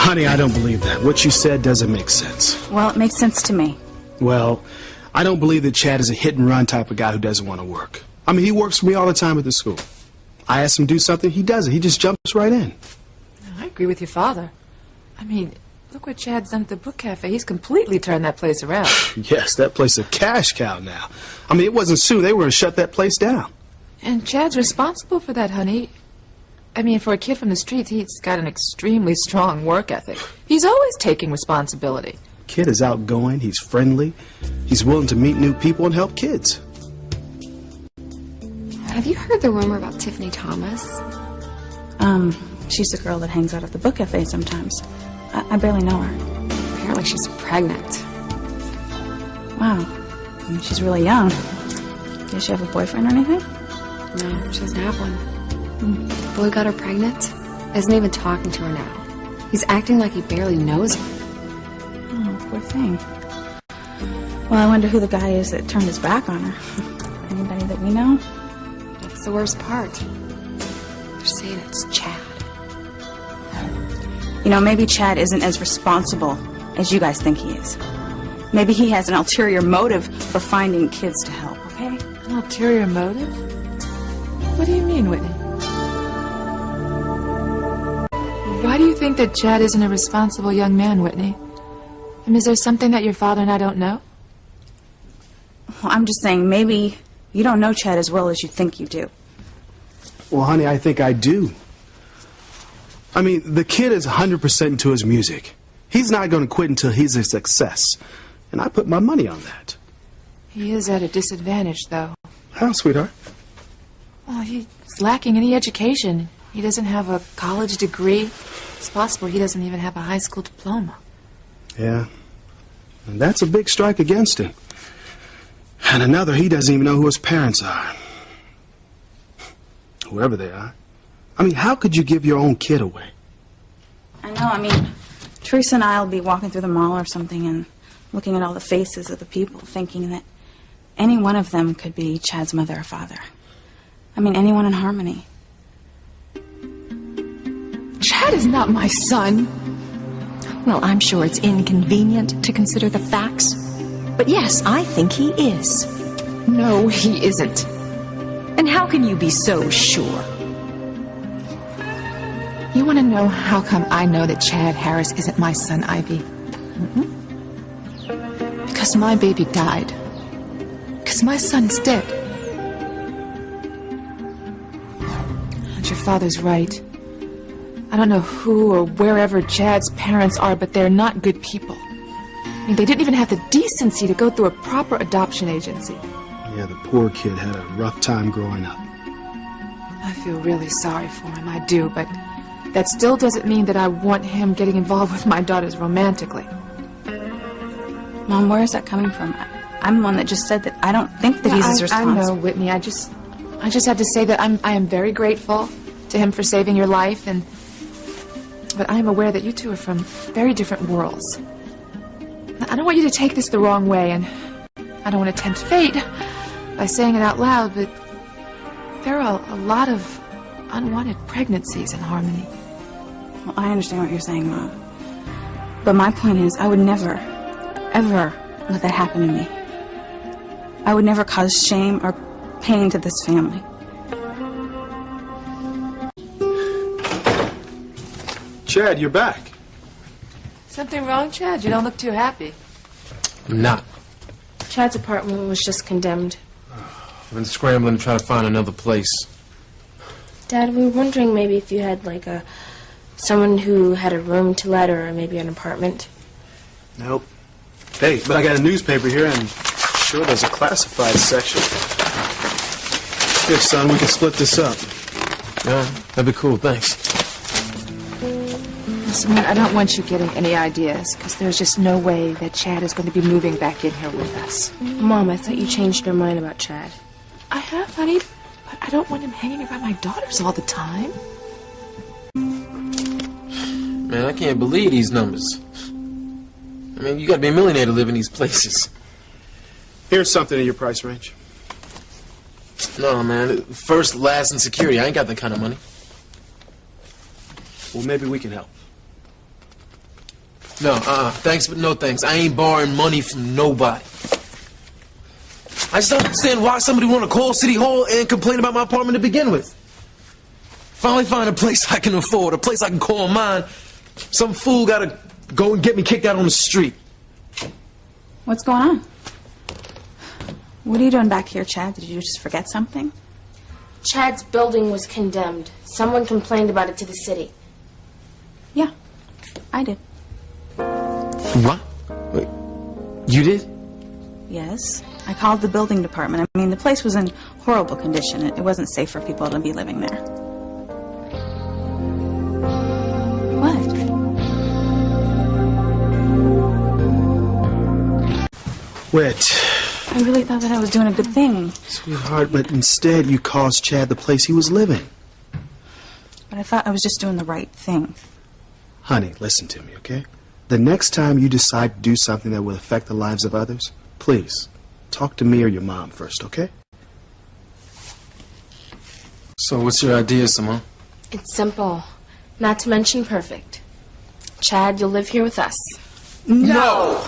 Honey, I don't believe that. What you said doesn't make sense. Well, it makes sense to me. Well, I don't believe that Chad is a hit-and-run type of guy who doesn't want to work. I mean, he works for me all the time at the school. I ask him to do something, he does it. He just jumps right in. I agree with your father. I mean, look what Chad's done at the book cafe. He's completely turned that place around. Yes, that place is a cash cow now. I mean, it wasn't soon. They were going to shut that place down. And Chad's responsible for that, honey. I mean, for a kid from the streets, he's got an extremely strong work ethic. He's always taking responsibility. Kid is outgoing. He's friendly. He's willing to meet new people and help kids. Have you heard the rumor about Tiffany Thomas? She's the girl that hangs out at the book cafe sometimes. I barely know her. Apparently she's pregnant. Wow. I mean, she's really young. Does she have a boyfriend or anything? No, she doesn't have one. The boy got her pregnant. Isn't even talking to her now. He's acting like he barely knows her. Oh, poor thing. Well, I wonder who the guy is that turned his back on her. Anybody that we know? That's the worst part. They're saying it's Chad. You know, maybe Chad isn't as responsible as you guys think he is. Maybe he has an ulterior motive for finding kids to help, okay? An ulterior motive? What do you mean, Whitney? Why do you think that Chad isn't a responsible young man, Whitney? And is there something that your father and I don't know? Well, I'm just saying, maybe you don't know Chad as well as you think you do. Well, honey, I think I do. I mean, the kid is 100% into his music. He's not going to quit until he's a success. And I put my money on that. He is at a disadvantage, though. How, sweetheart? Well, he's lacking any education. He doesn't have a college degree. It's possible he doesn't even have a high school diploma. Yeah. And that's a big strike against him. And another, he doesn't even know who his parents are. Whoever they are. I mean, how could you give your own kid away? I know, I mean, Teresa and I will be walking through the mall or something and looking at all the faces of the people, thinking that any one of them could be Chad's mother or father. I mean, anyone in Harmony. Chad is not my son. Well, I'm sure it's inconvenient to consider the facts. But yes, I think he is. No, he isn't. And how can you be so sure? You want to know how come I know that Chad Harris isn't my son, Ivy? Because my baby died. Because my son's dead. And your father's right. I don't know who or wherever Chad's parents are, but they're not good people. I mean, they didn't even have the decency to go through a proper adoption agency. Yeah, the poor kid had a rough time growing up. I feel really sorry for him, I do, but that still doesn't mean that I want him getting involved with my daughters romantically. Mom, where is that coming from? I'm the one that just said that I don't think that he's as responsible. I know, Whitney. I just had to say that I am very grateful to him for saving your life, but I am aware that you two are from very different worlds. I don't want you to take this the wrong way, and I don't want to tempt fate by saying it out loud, but there are a lot of unwanted pregnancies in Harmony. Well, I understand what you're saying, Mom. But my point is, I would never, ever let that happen to me. I would never cause shame or pain to this family. Chad, you're back. Something wrong, Chad? You don't look too happy. I'm not. Chad's apartment was just condemned. I've been scrambling to try to find another place. Dad, we were wondering maybe if you had, like, someone who had a room to let or maybe an apartment. Nope. Hey, but I got a newspaper here, and sure there's a classified section. Here, son, we can split this up. Yeah, that'd be cool, thanks. Listen, I don't want you getting any ideas, because there's just no way that Chad is going to be moving back in here with us. Mom, I thought you changed your mind about Chad. I have, honey, but I don't want him hanging around my daughters all the time. Man, I can't believe these numbers. I mean, you gotta be a millionaire to live in these places. Here's something in your price range. No, man. First, last, and security. I ain't got that kind of money. Well, maybe we can help. No, thanks, but no thanks. I ain't borrowing money from nobody. I just don't understand why somebody want to call City Hall and complain about my apartment to begin with. Finally find a place I can afford, a place I can call mine. Some fool gotta go and get me kicked out on the street. What's going on? What are you doing back here, Chad? Did you just forget something? Chad's building was condemned. Someone complained about it to the city. Yeah, I did. What? Wait, you did? Yes. I called the building department. I mean, the place was in horrible condition. It wasn't safe for people to be living there. What? Whit, I really thought that I was doing a good thing. sweetheart, but instead you caused Chad the place he was living. But I thought I was just doing the right thing. Honey, listen to me, okay? The next time you decide to do something that will affect the lives of others, please, talk to me or your mom first, okay? So what's your idea, Simone? It's simple. Not to mention perfect. Chad, you'll live here with us. No!